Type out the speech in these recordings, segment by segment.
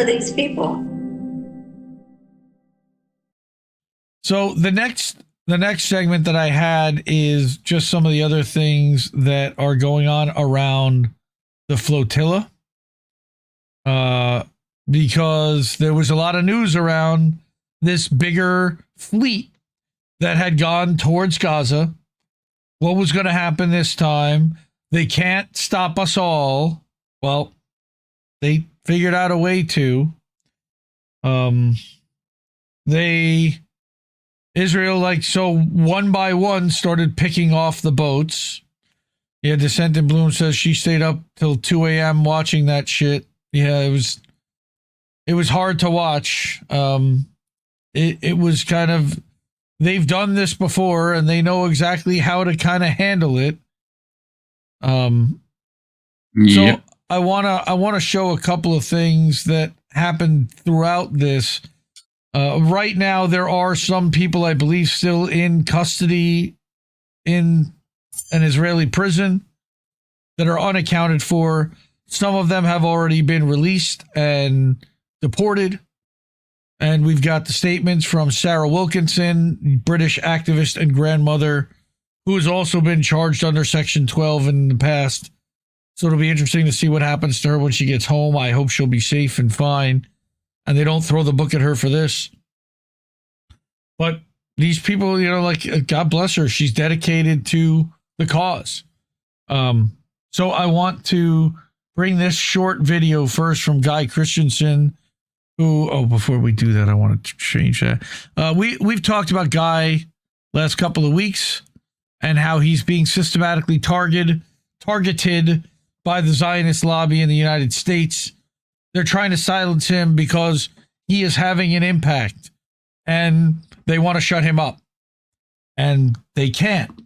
are these people? So the next segment that I had is just some of the other things that are going on around the flotilla. Because there was a lot of news around this bigger fleet that had gone towards Gaza. What was going to happen this time? They can't stop us all. Well, they figured out a way to. Israel, so one by one, started picking off the boats. Yeah, Descent in Bloom says she stayed up till 2 a.m. watching that shit. Yeah, it was hard to watch. It was kind of, they've done this before and they know exactly how to kind of handle it. So I wanna show a couple of things that happened throughout this. Right now, there are some people, I believe, still in custody in an Israeli prison that are unaccounted for. Some of them have already been released and deported. And we've got the statements from Sarah Wilkinson, British activist and grandmother, who has also been charged under Section 12 in the past. So it'll be interesting to see what happens to her when she gets home. I hope she'll be safe and fine, and they don't throw the book at her for this. But these people, God bless her, she's dedicated to the cause. So I want to bring this short video first from Guy Christensen, who, before we do that, I want to change that. We've talked about Guy last couple of weeks and how he's being systematically targeted by the Zionist lobby in the United States. They're trying to silence him because he is having an impact and they want to shut him up and they can't.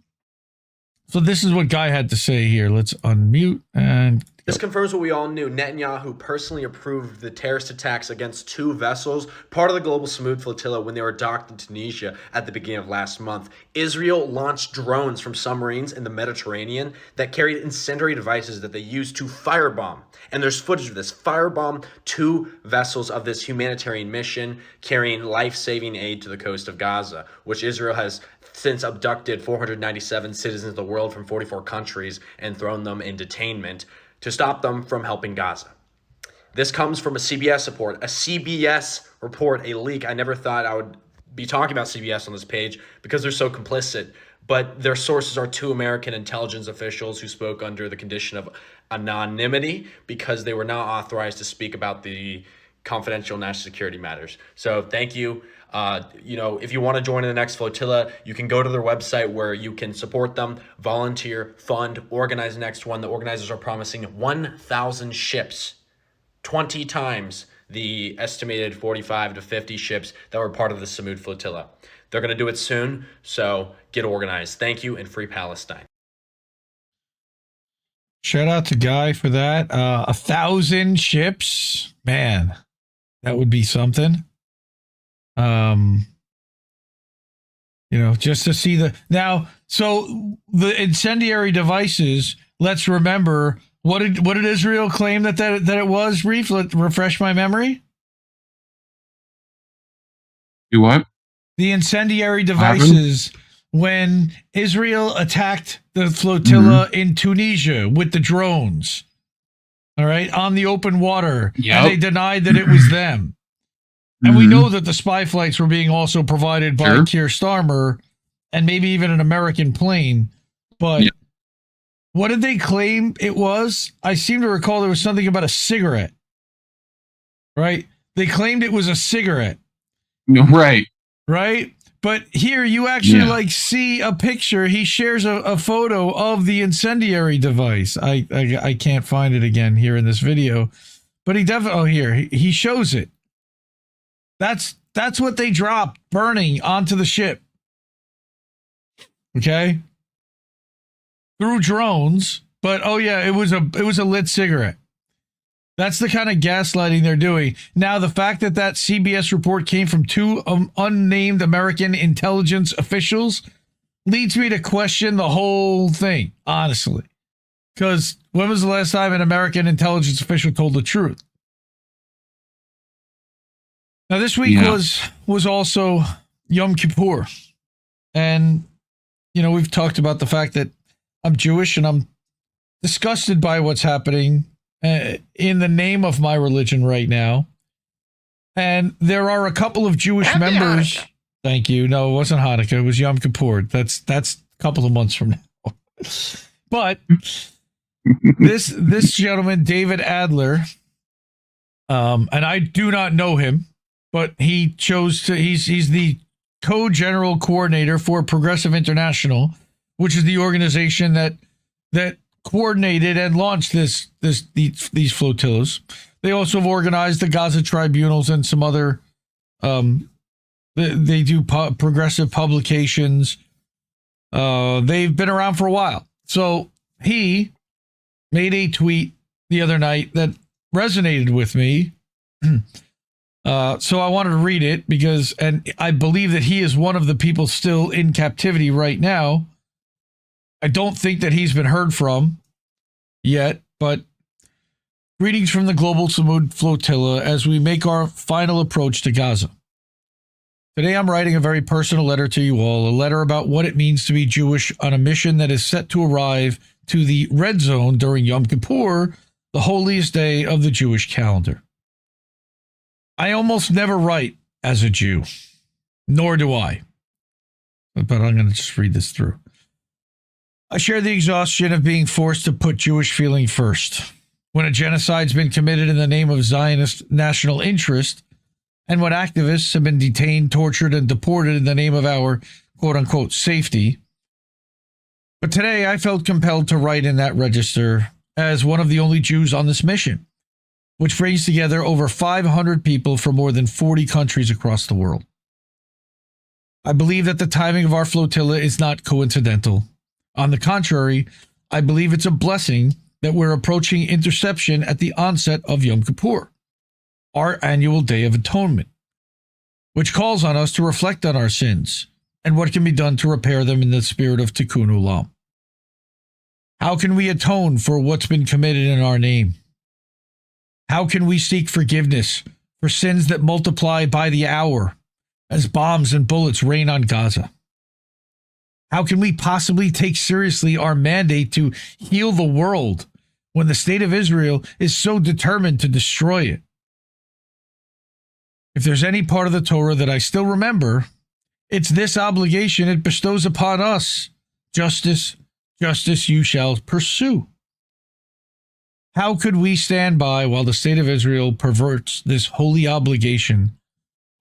So this is what Guy had to say here. Let's unmute and go. This confirms what we all knew. Netanyahu personally approved the terrorist attacks against 2 vessels, part of the global Sumud Flotilla, when they were docked in Tunisia at the beginning of last month. Israel launched drones from submarines in the Mediterranean that carried incendiary devices that they used to firebomb. And there's footage of this. Firebomb 2 vessels of this humanitarian mission carrying life-saving aid to the coast of Gaza, which Israel has since abducted 497 citizens of the world from 44 countries and thrown them in detainment to stop them from helping Gaza. This comes from a CBS report, a leak. I never thought I would be talking about CBS on this page because they're so complicit, but their sources are 2 American intelligence officials who spoke under the condition of anonymity because they were not authorized to speak about the confidential national security matters. So thank you. If you want to join in the next flotilla, you can go to their website where you can support them, volunteer, fund, organize the next one. The organizers are promising 1,000 ships, 20 times the estimated 45 to 50 ships that were part of the Sumud Flotilla. They're going to do it soon, so get organized. Thank you, and free Palestine. Shout out to Guy for that. 1,000 ships, man, that would be something. Just to see so the incendiary devices, let's remember, what did Israel claim that it was, Reef? Refresh my memory. Do what? The incendiary devices when Israel attacked the flotilla in Tunisia with the drones. All right, on the open water. Yep. And they denied that it was them. And we know that the spy flights were being also provided by Keir Starmer and maybe even an American plane. But what did they claim it was? I seem to recall there was something about a cigarette. Right? They claimed it was a cigarette. Right. Right? But here you actually see a picture. He shares a photo of the incendiary device. I can't find it again here in this video. But he definitely, he shows it. That's what they dropped, burning onto the ship. Okay? Through drones, but it was a lit cigarette. That's the kind of gaslighting they're doing. Now, the fact that CBS report came from 2 unnamed American intelligence officials leads me to question the whole thing, honestly. Because when was the last time an American intelligence official told the truth? Now, this week was also Yom Kippur. And, we've talked about the fact that I'm Jewish and I'm disgusted by what's happening in the name of my religion right now. And there are a couple of Jewish members. Hanukkah. Thank you. No, it wasn't Hanukkah. It was Yom Kippur. That's a couple of months from now. But this gentleman, David Adler, and I do not know him, but he chose to. He's the co-general coordinator for Progressive International, which is the organization that coordinated and launched these flotillas. They also have organized the Gaza tribunals and some other. They do progressive publications. They've been around for a while. So he made a tweet the other night that resonated with me. So I wanted to read it and I believe that he is one of the people still in captivity right now. I don't think that he's been heard from yet, but greetings from the global Sumud Flotilla as we make our final approach to Gaza. Today I'm writing a very personal letter to you all, a letter about what it means to be Jewish on a mission that is set to arrive to the red zone during Yom Kippur, the holiest day of the Jewish calendar. I almost never write as a Jew, nor do I. But I'm going to just read this through. I share the exhaustion of being forced to put Jewish feeling first. When a genocide's been committed in the name of Zionist national interest, and when activists have been detained, tortured, and deported in the name of our quote-unquote safety. But today I felt compelled to write in that register as one of the only Jews on this mission, which brings together over 500 people from more than 40 countries across the world. I believe that the timing of our flotilla is not coincidental. On the contrary, I believe it's a blessing that we're approaching interception at the onset of Yom Kippur, our annual Day of Atonement, which calls on us to reflect on our sins and what can be done to repair them in the spirit of Tikkun Olam. How can we atone for what's been committed in our name? How can we seek forgiveness for sins that multiply by the hour as bombs and bullets rain on Gaza? How can we possibly take seriously our mandate to heal the world when the state of Israel is so determined to destroy it? If there's any part of the Torah that I still remember, it's this obligation it bestows upon us. Justice, justice you shall pursue. How could we stand by while the state of Israel perverts this holy obligation,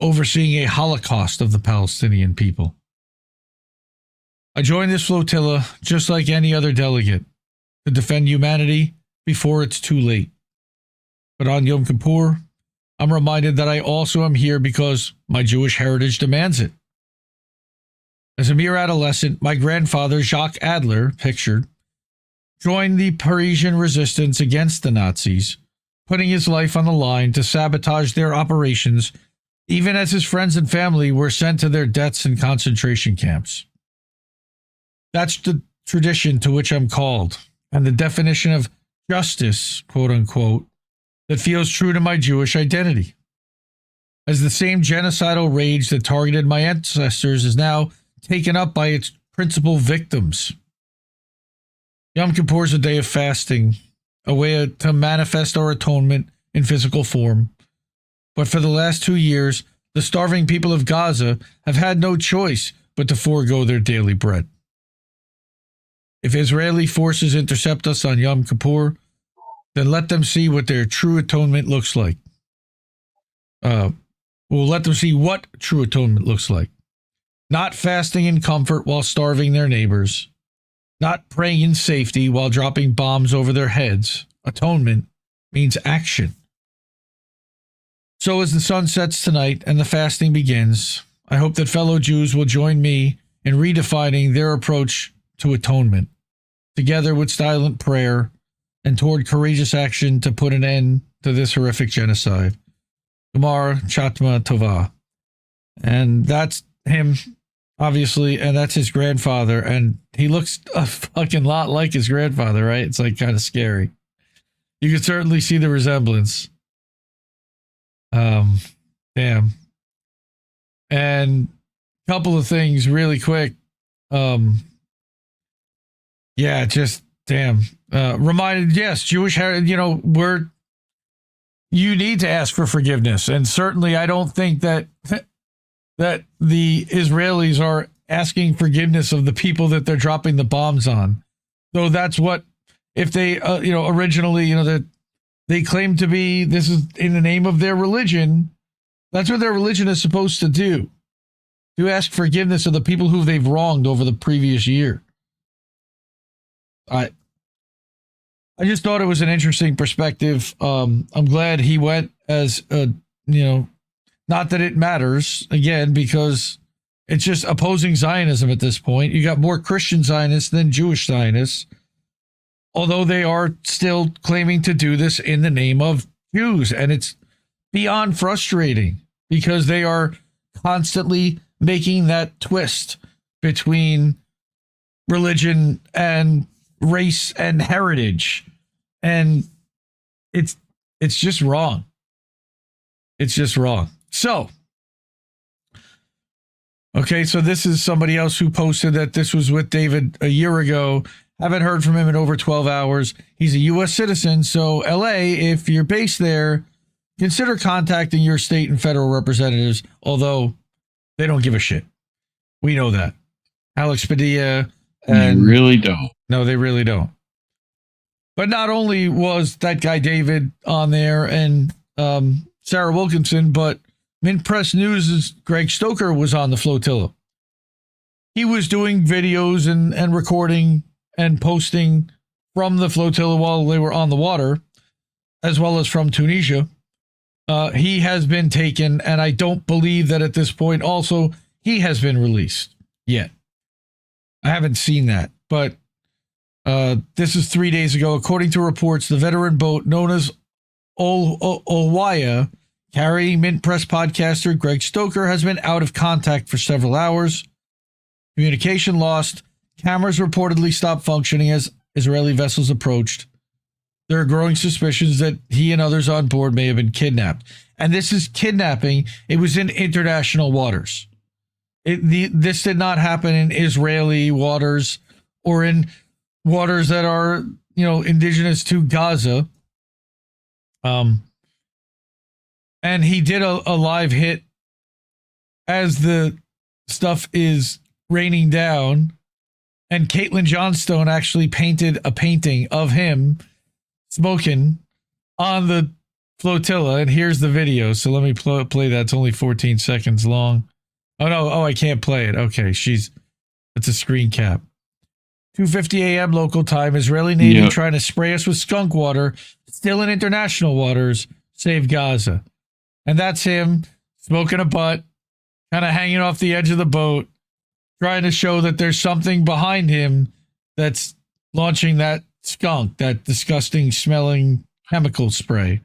overseeing a holocaust of the Palestinian people? I joined this flotilla just like any other delegate to defend humanity before it's too late. But on Yom Kippur, I'm reminded that I also am here because my Jewish heritage demands it. As a mere adolescent, my grandfather, Jacques Adler, pictured, joined the Parisian resistance against the Nazis, putting his life on the line to sabotage their operations, even as his friends and family were sent to their deaths in concentration camps. That's the tradition to which I'm called, and the definition of justice, quote unquote, that feels true to my Jewish identity. As the same genocidal rage that targeted my ancestors is now taken up by its principal victims. Yom Kippur is a day of fasting, a way to manifest our atonement in physical form. But for the last 2 years, the starving people of Gaza have had no choice but to forego their daily bread. If Israeli forces intercept us on Yom Kippur, then let them see what their true atonement looks like. We'll let them see what true atonement looks like. Not fasting in comfort while starving their neighbors. Not praying in safety while dropping bombs over their heads. Atonement means action. So as the sun sets tonight and the fasting begins, I hope that fellow Jews will join me in redefining their approach to atonement, together with silent prayer and toward courageous action to put an end to this horrific genocide. Gemar Chatma Tova. And that's him, obviously, and that's his grandfather, and he looks a fucking lot like his grandfather, right? It's like kind of scary. You can certainly see the resemblance. Damn. And a couple of things really quick. Yeah, just damn. Reminded, yes, Jewish heritage, you need to ask for forgiveness. And certainly I don't think that that the Israelis are asking forgiveness of the people that they're dropping the bombs on. So that's what, if they, originally, that they claim to be, this is in the name of their religion. That's what their religion is supposed to do. To ask forgiveness of the people who they've wronged over the previous year. I just thought it was an interesting perspective. I'm glad he went as not that it matters again, because it's just opposing Zionism at this point. You got more Christian Zionists than Jewish Zionists, although they are still claiming to do this in the name of Jews. And it's beyond frustrating because they are constantly making that twist between religion and race and heritage. And it's just wrong. It's just wrong. So, okay, so this is somebody else who posted that this was with David a year ago. Haven't heard from him in over 12 hours. He's a U.S. citizen, so LA, if you're based there, consider contacting your state and federal representatives, although they don't give a shit. We know that. Alex Padilla. And they really don't. No, they really don't. But not only was that guy David on there and Sarah Wilkinson, but Mintpress News' Greg Stoker was on the flotilla. He was doing videos and recording and posting from the flotilla while they were on the water, as well as from Tunisia. He has been taken, and I don't believe that at this point also he has been released yet. I haven't seen that, but this is 3 days ago. According to reports, the veteran boat known as Olwaya, carrying Mintpress podcaster Greg Stoker, has been out of contact for several hours. Communication lost. Cameras reportedly stopped functioning as Israeli vessels approached. There are growing suspicions that he and others on board may have been kidnapped. And this is kidnapping. It was in international waters. This did not happen in Israeli waters or in waters that are, indigenous to Gaza. And he did a live hit as the stuff is raining down. And Caitlin Johnstone actually painted a painting of him smoking on the flotilla. And here's the video. So let me play that. It's only 14 seconds long. Oh, no. Oh, I can't play it. Okay. It's a screen cap. 2:50 a.m. local time. Israeli Navy trying to spray us with skunk water. Still in international waters. Save Gaza. And that's him smoking a butt, kind of hanging off the edge of the boat, trying to show that there's something behind him that's launching that skunk, that disgusting smelling chemical spray.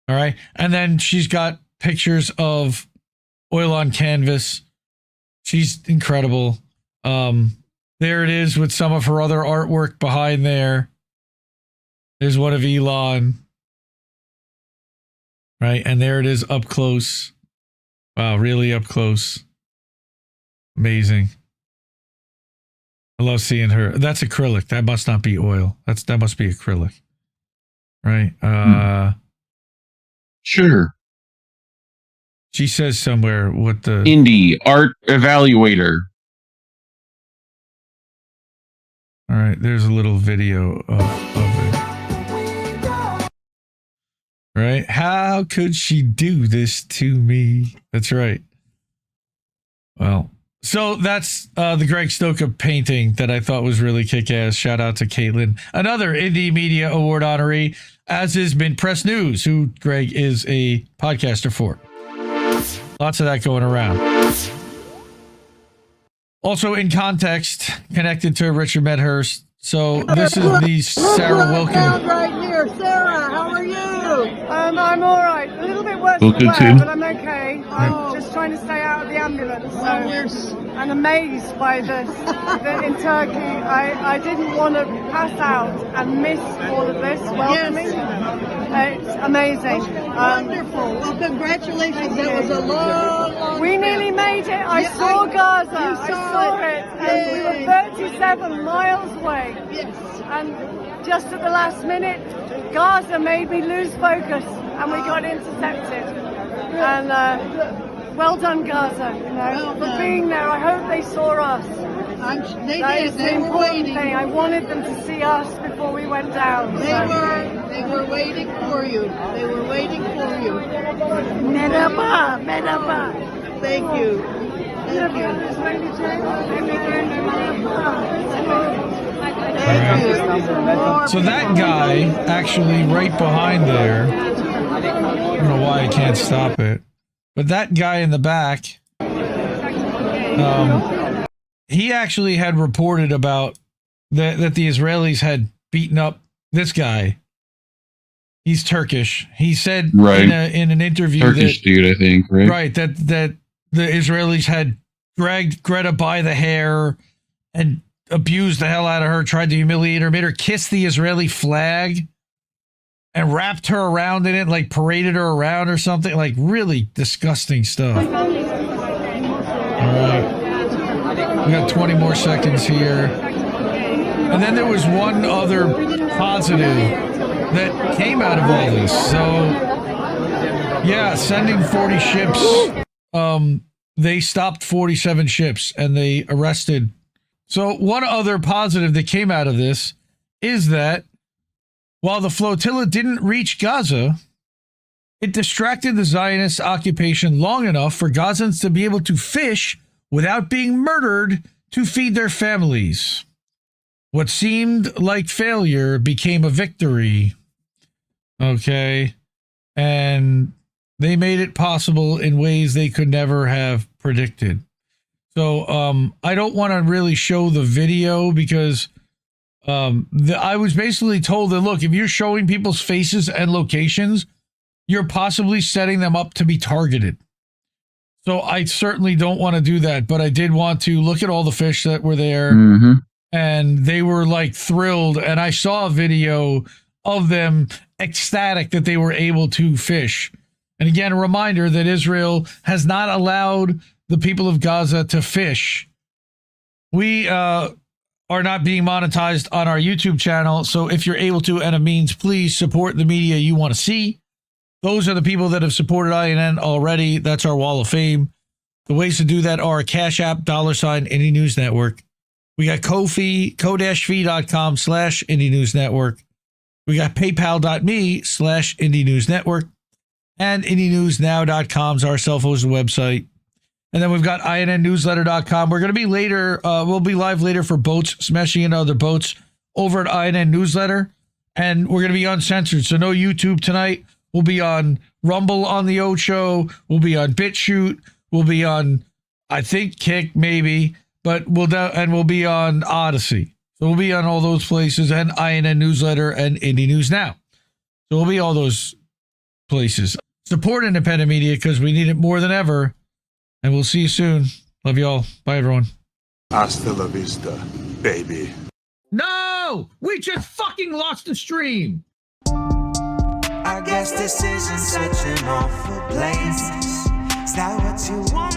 All right. And then she's got pictures of oil on canvas. She's incredible. There it is with some of her other artwork behind there. There's one of Elon. Right. And there it is up close. Wow. Really up close. Amazing. I love seeing her. That's acrylic. That must not be oil. That must be acrylic. Right. Sure. She says somewhere what the Indie art evaluator. All right, there's a little video of it. Right? How could she do this to me? That's right. Well, so that's the Greg Stoker painting that I thought was really kick-ass. Shout out to Caitlin. Another Indie Media Award honoree, as is Mintpress News, who Greg is a podcaster for. Lots of that going around. Also in context, connected to Richard Medhurst. So this is the Sarah Wilkinson. Right here, Sarah. How are you? I'm all right. A little bit worse Wilkinson. than well, but I'm okay. I'm just trying to stay out of the ambulance. I'm amazed by this. That in Turkey, I didn't want to pass out and miss all of this welcoming. It's amazing. Wonderful. Well, congratulations. That was a long We trip. nearly made it. I Yeah, saw Gaza. you I saw saw it. it. And we Yay. were 37 miles away. Yes. And just at the last minute, Gaza made me lose focus, and we got intercepted. And well done, Gaza, Well for done. being there. I hope they saw us. They That did. is the They were important waiting. thing. I wanted them to see us before we went down. They were waiting for you. They were waiting for you. Merhaba, merhaba. Thank you. Thank you. Thank you. So that guy, actually, right behind there, I don't know why I can't stop it, but that guy in the back, he actually had reported about that the Israelis had beaten up this guy. He's Turkish. He said Right. in an interview Turkish dude, I think, right? right, that the Israelis had dragged Greta by the hair and abused the hell out of her, tried to humiliate her, made her kiss the Israeli flag and wrapped her around in it, like paraded her around or something. Like really disgusting stuff. All right. We got 20 more seconds here. And then there was one other positive that came out of all this. So, yeah, sending 40 ships. They stopped 47 ships and they arrested. So one other positive that came out of this is that while the flotilla didn't reach Gaza, it distracted the Zionist occupation long enough for Gazans to be able to fish without being murdered to feed their families. What seemed like failure became a victory. Okay. And they made it possible in ways they could never have predicted. So I don't want to really show the video because I was basically told that, look, if you're showing people's faces and locations, you're possibly setting them up to be targeted. So I certainly don't want to do that, but I did want to look at all the fish that were there. Mm-hmm. And they were like thrilled. And I saw a video of them ecstatic that they were able to fish. And again, a reminder that Israel has not allowed the people of Gaza to fish. We are not being monetized on our YouTube channel. So if you're able to and a means, please support the media you want to see. Those are the people that have supported INN already. That's our wall of fame. The ways to do that are Cash App, $ Indie News Network. We got Ko-fi, ko-fi.com/Indie News Network. We got paypal.me/Indie News Network. And IndieNewsNow.com is our self-hosted website. And then we've got INNNewsletter.com. We're going to be later, we'll be live later for boats, smashing into other boats over at INN Newsletter. And we're going to be uncensored. So no YouTube tonight. We'll be on Rumble on the Ocho. We'll be on BitChute. We'll be on, I think, Kick, maybe. But we'll be on Odyssey. So we'll be on all those places and INN Newsletter and Indie News Now. So we'll be all those places. Support independent media because we need it more than ever. And we'll see you soon. Love you all. Bye, everyone. Hasta la vista, baby. No! We just fucking lost the stream. I guess this isn't such an awful place. Is that what you want?